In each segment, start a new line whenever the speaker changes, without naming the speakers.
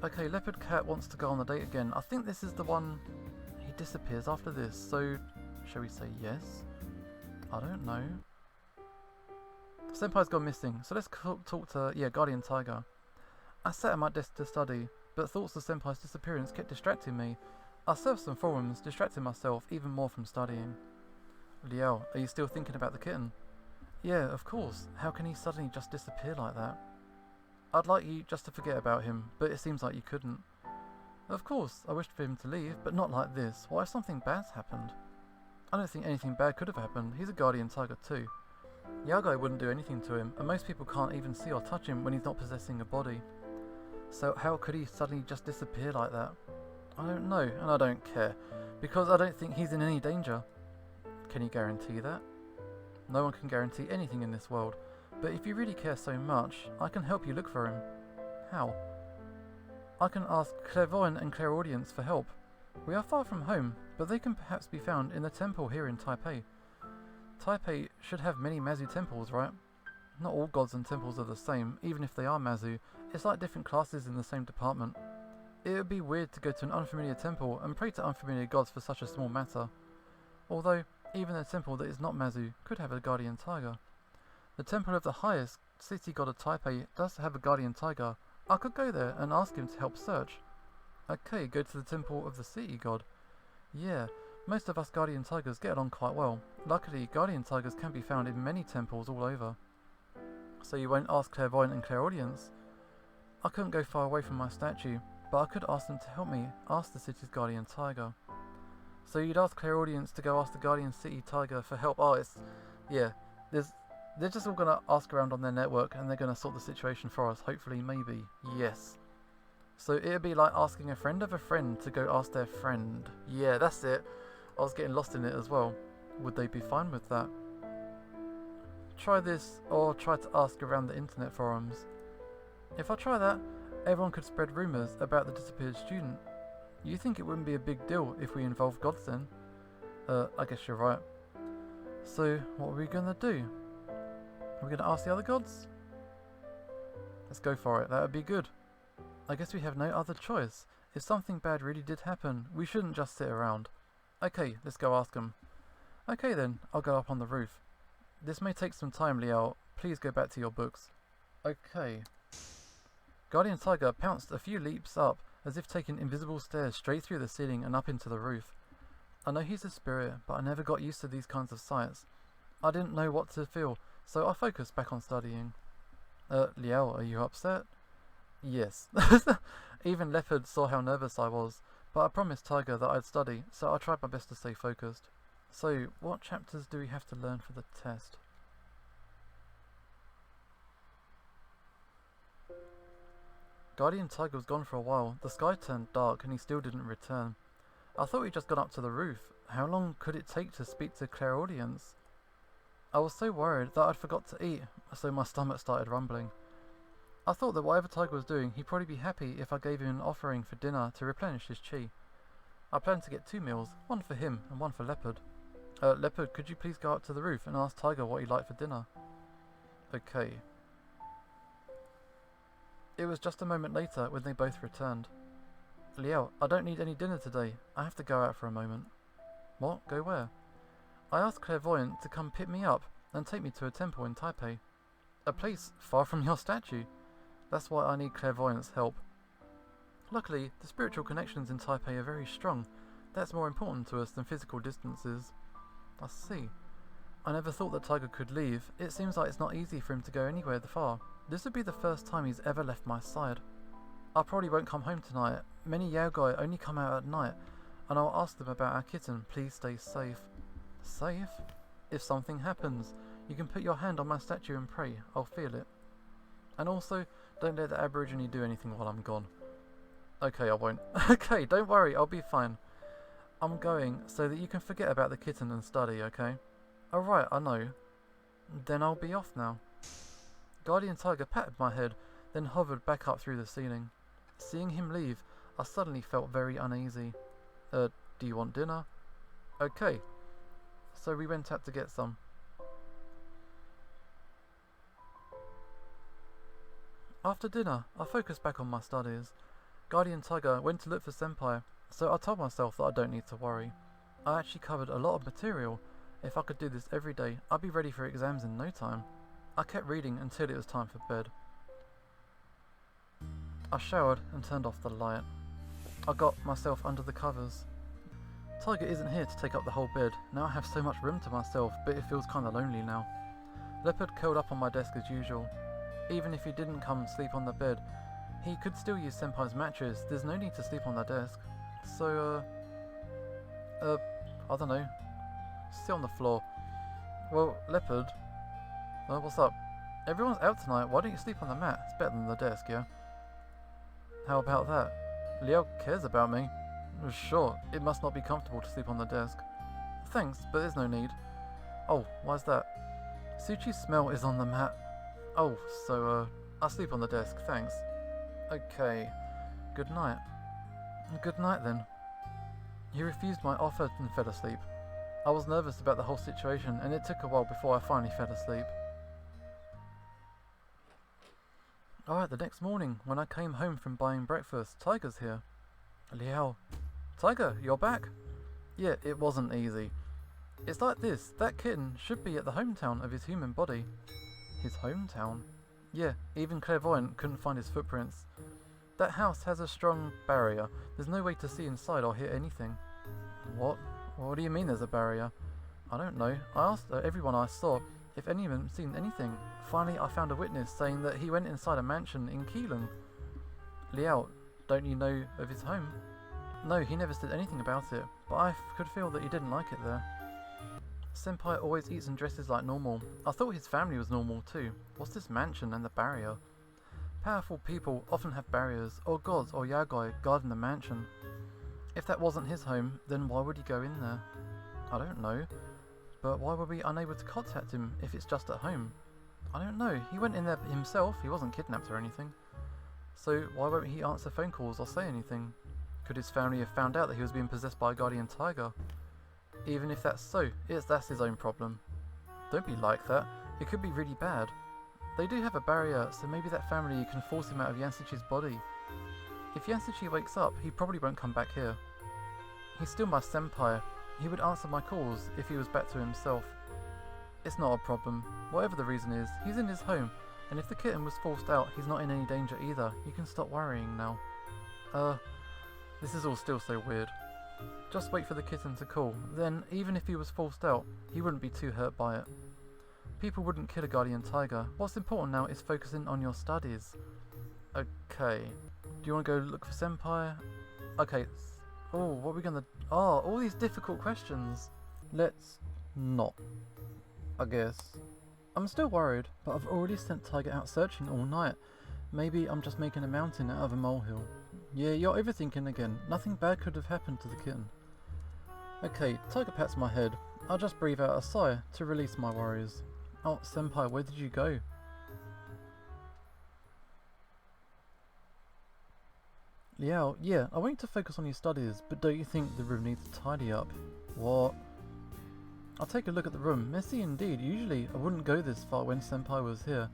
Okay, Leopard Cat wants to go on the date again. I think this is the one he disappears after this, so shall we say yes? I don't know. Senpai's gone missing, so let's talk to, Guardian Tiger. I sat at my desk to study, but thoughts of Senpai's disappearance kept distracting me. I surfed some forums, distracting myself even more from studying. Liao, are you still thinking about the kitten? Yeah, of course. How can he suddenly just disappear like that? I'd like you just to forget about him, but it seems like you couldn't. Of course, I wished for him to leave, but not like this. What if something bad's happened? I don't think anything bad could have happened. He's a guardian tiger too. Yagai wouldn't do anything to him, and most people can't even see or touch him when he's not possessing a body. So how could he suddenly just disappear like that? I don't know, and I don't care, because I don't think he's in any danger. Can you guarantee that? No one can guarantee anything in this world, but if you really care so much, I can help you look for him. How? I can ask Clairvoyant and Clairaudience for help. We are far from home, but they can perhaps be found in the temple here in Taipei. Taipei should have many Mazu temples, right? Not all gods and temples are the same, even if they are Mazu. It's like different classes in the same department. It would be weird to go to an unfamiliar temple and pray to unfamiliar gods for such a small matter. Although, even a temple that is not Mazu could have a guardian tiger. The temple of the highest city god of Taipei does have a guardian tiger. I could go there and ask him to help search. Okay, go to the temple of the city god. Yeah, most of us guardian tigers get along quite well. Luckily, guardian tigers can be found in many temples all over. So you won't ask Clairvoyant and Clairaudience? I couldn't go far away from my statue, but I could ask them to help me ask the city's guardian tiger. So you'd ask Clairaudience to go ask the guardian city tiger for help? Oh, they're just all going to ask around on their network and they're going to sort the situation for us, hopefully, maybe. Yes. So it'd be like asking a friend of a friend to go ask their friend. Yeah, that's it. I was getting lost in it as well. Would they be fine with that? Try this, or try to ask around the internet forums. If I try that, everyone could spread rumours about the disappeared student. You think it wouldn't be a big deal if we involved gods then? I guess you're right. So, what are we gonna do? Are we gonna ask the other gods? Let's go for it, that would be good. I guess we have no other choice. If something bad really did happen, we shouldn't just sit around. Okay, let's go ask them. Okay then, I'll go up on the roof. This may take some time, Liao. Please go back to your books. Okay. Guardian Tiger pounced a few leaps up, as if taking invisible stairs straight through the ceiling and up into the roof. I know he's a spirit, but I never got used to these kinds of sights. I didn't know what to feel, so I focused back on studying. Liao, are you upset? Yes. Even Leopard saw how nervous I was, but I promised Tiger that I'd study, so I tried my best to stay focused. So, what chapters do we have to learn for the test? Guardian Tiger was gone for a while. The sky turned dark and he still didn't return. I thought he'd just gone up to the roof. How long could it take to speak to Clairaudience? I was so worried that I'd forgot to eat, so my stomach started rumbling. I thought that whatever Tiger was doing, he'd probably be happy if I gave him an offering for dinner to replenish his chi. I planned to get 2 meals, one for him and one for Leopard. Leopard, could you please go up to the roof and ask Tiger what he'd like for dinner? Okay. It was just a moment later when they both returned. Liao, I don't need any dinner today. I have to go out for a moment. What? Go where? I asked Clairvoyant to come pick me up and take me to a temple in Taipei. A place far from your statue. That's why I need Clairvoyant's help. Luckily, the spiritual connections in Taipei are very strong. That's more important to us than physical distances. I see. I never thought that Tiger could leave. It seems like it's not easy for him to go anywhere far. This would be the first time he's ever left my side. I probably won't come home tonight. Many Yaoi only come out at night, and I'll ask them about our kitten. Please stay safe. Safe? If something happens, you can put your hand on my statue and pray. I'll feel it. And also, don't let the Aborigine do anything while I'm gone. Okay, I won't. Okay, don't worry, I'll be fine. I'm going so that you can forget about the kitten and study, okay? Alright, I know. Then I'll be off now. Guardian Tiger patted my head, then hovered back up through the ceiling. Seeing him leave, I suddenly felt very uneasy. Do you want dinner? Okay. So we went out to get some. After dinner, I focused back on my studies. Guardian Tiger went to look for Senpai, so I told myself that I don't need to worry. I actually covered a lot of material. If I could do this every day, I'd be ready for exams in no time. I kept reading until it was time for bed. I showered and turned off the light. I got myself under the covers. Tiger isn't here to take up the whole bed. Now I have so much room to myself, but it feels kinda lonely now. Leopard curled up on my desk as usual. Even if he didn't come and sleep on the bed, he could still use Senpai's mattress. There's no need to sleep on the desk. So, I don't know. Sit on the floor. Well, Leopard, what's up? Everyone's out tonight. Why don't you sleep on the mat? It's better than the desk, yeah? How about that? Liao cares about me. Sure, it must not be comfortable to sleep on the desk. Thanks, but there's no need. Oh, why's that? Suchi's smell is on the mat. Oh, so, I'll sleep on the desk, thanks. Okay, good night. Good night then. He refused my offer and fell asleep. I was nervous about the whole situation, and it took a while before I finally fell asleep. Alright, the next morning, when I came home from buying breakfast, Tiger's here. Liao. Tiger, you're back? Yeah, it wasn't easy. It's like this, that kitten should be at the hometown of his human body. His hometown? Yeah, even Clairvoyant couldn't find his footprints. That house has a strong barrier. There's no way to see inside or hear anything. What? What do you mean there's a barrier? I don't know. I asked everyone I saw if any of them seen anything. Finally, I found a witness saying that he went inside a mansion in Keelan. Liao, don't you know of his home? No, he never said anything about it, but I could feel that he didn't like it there. Senpai always eats and dresses like normal. I thought his family was normal too. What's this mansion and the barrier? Powerful people often have barriers, or gods or yagoi guarding the mansion. If that wasn't his home, then why would he go in there? I don't know. But why were we unable to contact him if it's just at home? I don't know. He went in there himself. He wasn't kidnapped or anything. So why won't he answer phone calls or say anything? Could his family have found out that he was being possessed by a guardian tiger? Even if that's so, that's his own problem. Don't be like that. It could be really bad. They do have a barrier, so maybe that family can force him out of Yansuchi's body. If Yansuchi wakes up, he probably won't come back here. He's still my senpai. He would answer my calls if he was back to himself. It's not a problem. Whatever the reason is, he's in his home, and if the kitten was forced out, he's not in any danger either. You can stop worrying now. This is all still so weird. Just wait for the kitten to call. Then, even if he was forced out, he wouldn't be too hurt by it. People wouldn't kill a guardian tiger. What's important now is focusing on your studies. Okay. Do you want to go look for Senpai? Okay. Oh, what are we gonna... Oh, all these difficult questions. Let's not, I guess. I'm still worried, but I've already sent Tiger out searching all night. Maybe I'm just making a mountain out of a molehill. Yeah, you're overthinking again. Nothing bad could have happened to the kitten. Okay, Tiger pats my head. I'll just breathe out a sigh to release my worries. Oh, Senpai, where did you go? Liao, yeah, I want you to focus on your studies, but don't you think the room needs to tidy up? What? I'll take a look at the room. Messy indeed. Usually I wouldn't go this far when Senpai was here.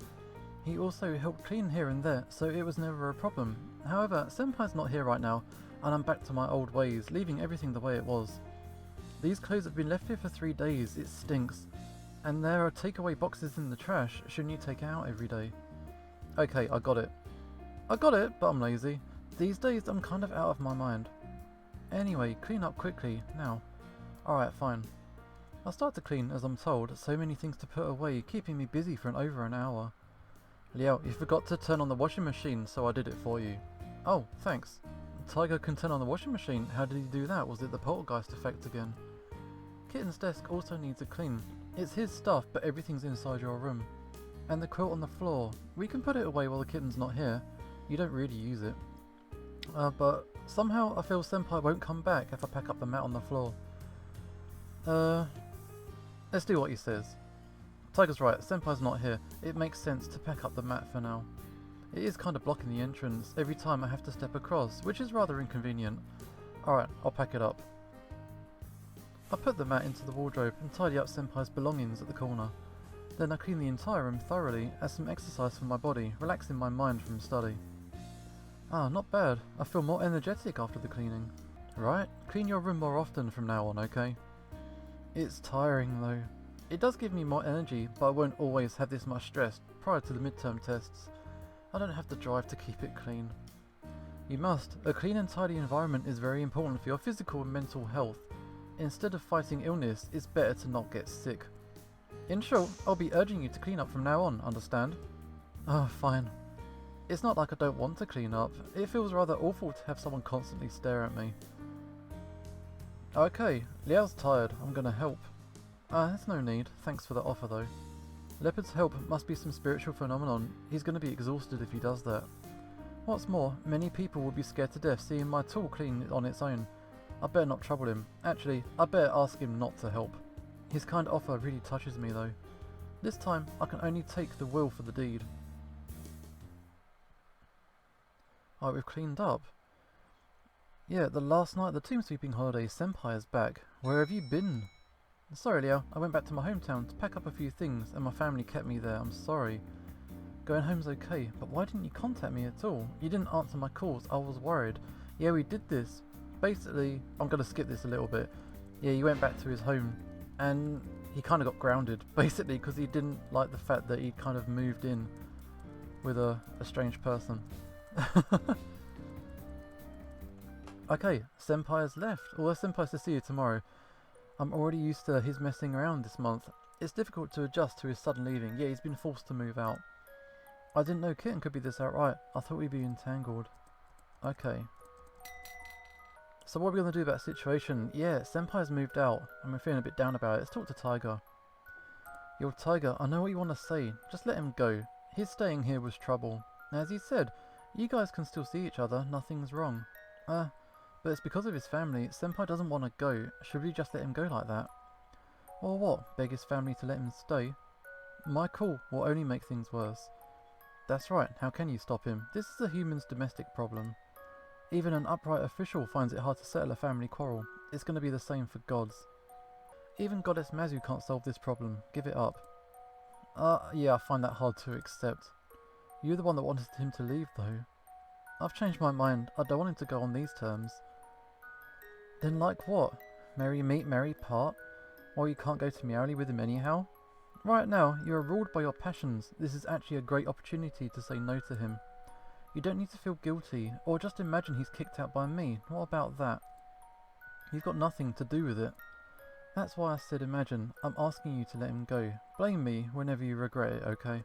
He also helped clean here and there, so it was never a problem. However, Senpai's not here right now, and I'm back to my old ways, leaving everything the way it was. These clothes have been left here for 3 days. It stinks. And there are takeaway boxes in the trash. Shouldn't you take it out every day? Okay, I got it. I got it, but I'm lazy. These days I'm kind of out of my mind. Anyway, clean up quickly, now. Alright, fine. I'll start to clean as I'm told. So many things to put away, keeping me busy for over an hour. Liao, you forgot to turn on the washing machine, so I did it for you. Oh, thanks. Tiger can turn on the washing machine. How did he do that? Was it the poltergeist effect again? Kitten's desk also needs a clean. It's his stuff, but everything's inside your room. And the quilt on the floor. We can put it away while the kitten's not here. You don't really use it. But somehow I feel Senpai won't come back if I pack up the mat on the floor. Let's do what he says. Tiger's right, Senpai's not here. It makes sense to pack up the mat for now. It is kind of blocking the entrance every time I have to step across, which is rather inconvenient. Alright, I'll pack it up. I put the mat into the wardrobe and tidy up Senpai's belongings at the corner. Then I clean the entire room thoroughly as some exercise for my body, relaxing my mind from study. Ah, not bad. I feel more energetic after the cleaning. Right? Clean your room more often from now on, okay? It's tiring though. It does give me more energy, but I won't always have this much stress prior to the midterm tests. I don't have the drive to keep it clean. You must. A clean and tidy environment is very important for your physical and mental health. Instead of fighting illness, it's better to not get sick. In short, I'll be urging you to clean up from now on, understand? Oh, fine. It's not like I don't want to clean up. It feels rather awful to have someone constantly stare at me. Okay, Liao's tired. I'm gonna help. There's no need. Thanks for the offer though. Leopard's help must be some spiritual phenomenon. He's gonna be exhausted if he does that. What's more, many people will be scared to death seeing my tool clean on its own. I better not trouble him. Actually, I better ask him not to help. His kind offer really touches me though. This time, I can only take the will for the deed. Alright, we've cleaned up. Yeah, the last night of the tomb sweeping holiday, Senpai is back. Where have you been? Sorry, Liao. I went back to my hometown to pack up a few things and my family kept me there. I'm sorry. Going home's okay, but why didn't you contact me at all? You didn't answer my calls. I was worried. Yeah, we did this. Basically, I'm going to skip this a little bit. Yeah, he went back to his home and he kind of got grounded, basically, because he didn't like the fact that he kind of moved in with a strange person. Okay, Senpai has left. Although Senpai's to see you tomorrow. I'm already used to his messing around this month. It's difficult to adjust to his sudden leaving. Yeah, he's been forced to move out. I didn't know Kitten could be this outright. I thought we'd be entangled. Okay. So what are we going to do about the situation? Yeah, Senpai's moved out and we're feeling a bit down about it. Let's talk to Tiger. Yo, Tiger, I know what you want to say. Just let him go. His staying here was trouble. As he said, you guys can still see each other. Nothing's wrong. But it's because of his family. Senpai doesn't want to go. Should we just let him go like that? Or what? Beg his family to let him stay? My call will only make things worse. That's right. How can you stop him? This is a human's domestic problem. Even an upright official finds it hard to settle a family quarrel. It's going to be the same for gods. Even Goddess Mazu can't solve this problem. Give it up. Yeah, I find that hard to accept. You're the one that wanted him to leave, though. I've changed my mind. I don't want him to go on these terms. Then like what? Merry meet, merry part? Or you can't go to Meowly with him anyhow? Right now, you are ruled by your passions. This is actually a great opportunity to say no to him. You don't need to feel guilty, or just imagine he's kicked out by me. What about that? You've got nothing to do with it. That's why I said imagine. I'm asking you to let him go. Blame me whenever you regret it, okay?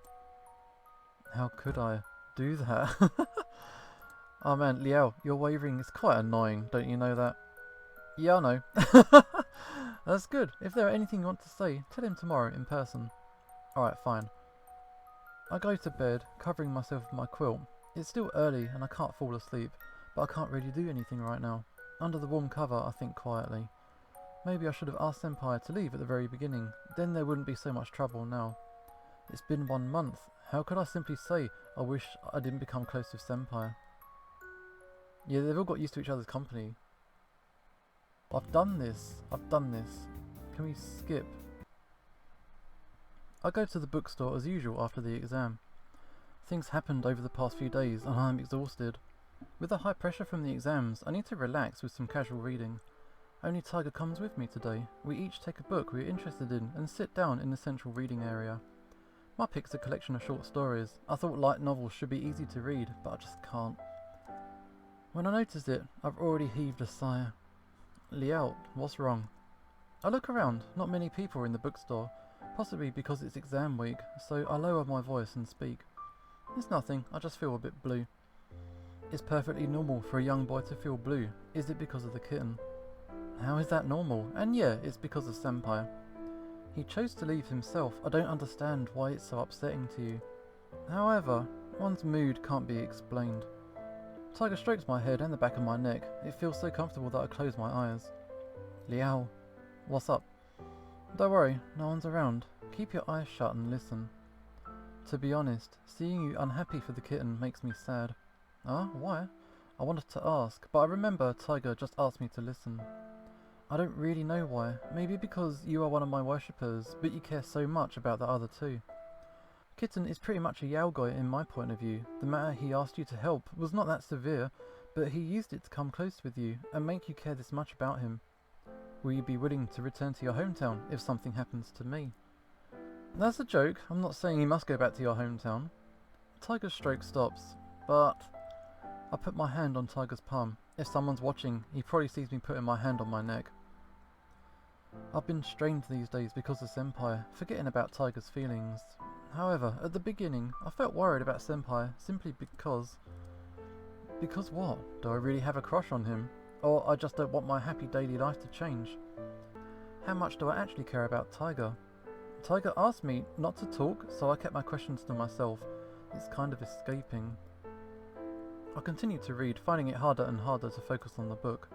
How could I do that? Oh man, Liao, your wavering is quite annoying, don't you know that? Yeah, I know. That's good. If there are anything you want to say, tell him tomorrow in person. Alright, fine. I go to bed, covering myself with my quilt. It's still early and I can't fall asleep, but I can't really do anything right now. Under the warm cover, I think quietly. Maybe I should have asked Senpai to leave at the very beginning, then there wouldn't be so much trouble now. It's been 1 month. How could I simply say I wish I didn't become close with Senpai? Yeah, they've all got used to each other's company. I've done this. Can we skip? I go to the bookstore as usual after the exam. Things happened over the past few days and I'm exhausted. With the high pressure from the exams, I need to relax with some casual reading. Only Tiger comes with me today. We each take a book we're interested in and sit down in the central reading area. My pick's a collection of short stories. I thought light novels should be easy to read, but I just can't. When I noticed it, I've already heaved a sigh. Liao, what's wrong? I look around, not many people are in the bookstore, possibly because it's exam week, so I lower my voice and speak. It's nothing, I just feel a bit blue. It's perfectly normal for a young boy to feel blue. Is it because of the kitten? How is that normal? And yeah, it's because of Senpai. He chose to leave himself. I don't understand why it's so upsetting to you. However, one's mood can't be explained. Tiger strokes my head and the back of my neck. It feels so comfortable that I close my eyes. Liao, what's up? Don't worry, no one's around. Keep your eyes shut and listen. To be honest, seeing you unhappy for the kitten makes me sad. Why? I wanted to ask, but I remember Tiger just asked me to listen. I don't really know why. Maybe because you are one of my worshippers, but you care so much about the other two. Kitten is pretty much a yaoi in my point of view. The matter he asked you to help was not that severe, but he used it to come close with you and make you care this much about him. Will you be willing to return to your hometown if something happens to me? That's a joke. I'm not saying you must go back to your hometown. Tiger's stroke stops, but I put my hand on Tiger's palm. If someone's watching, he probably sees me putting my hand on my neck. I've been strained these days because of Senpai, forgetting about Tiger's feelings. However, at the beginning, I felt worried about Senpai simply because... Because what? Do I really have a crush on him? Or I just don't want my happy daily life to change? How much do I actually care about Tiger? Tiger asked me not to talk, so I kept my questions to myself. It's kind of escaping. I continued to read, finding it harder and harder to focus on the book.